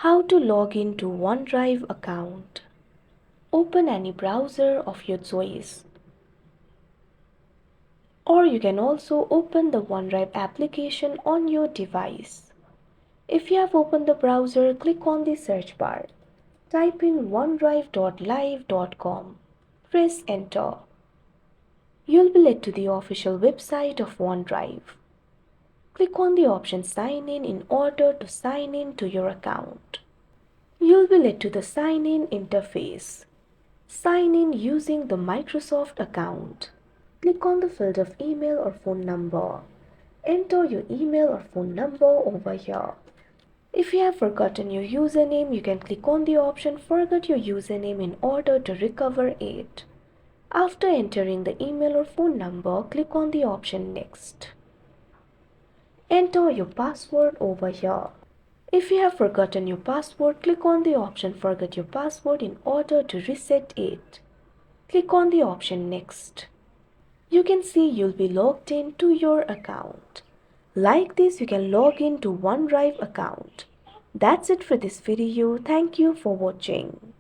How to log into OneDrive account. Open any browser of your choice. Or you can also open the OneDrive application on your device. If you have opened the browser, click on the search bar. Type in onedrive.live.com. Press enter. You'll be led to the official website of OneDrive. Click on the option Sign in order to sign in to your account. You'll be led to the Sign In interface. Sign in using the Microsoft account. Click on the field of email or phone number. Enter your email or phone number over here. If you have forgotten your username, you can click on the option Forget your username in order to recover it. After entering the email or phone number, click on the option Next. Enter your password over here. If you have forgotten your password, click on the option Forget your password in order to reset it. Click on the option Next. You can see you'll be logged in to your account. Like this, you can log in to OneDrive account. That's it for this video. Thank you for watching.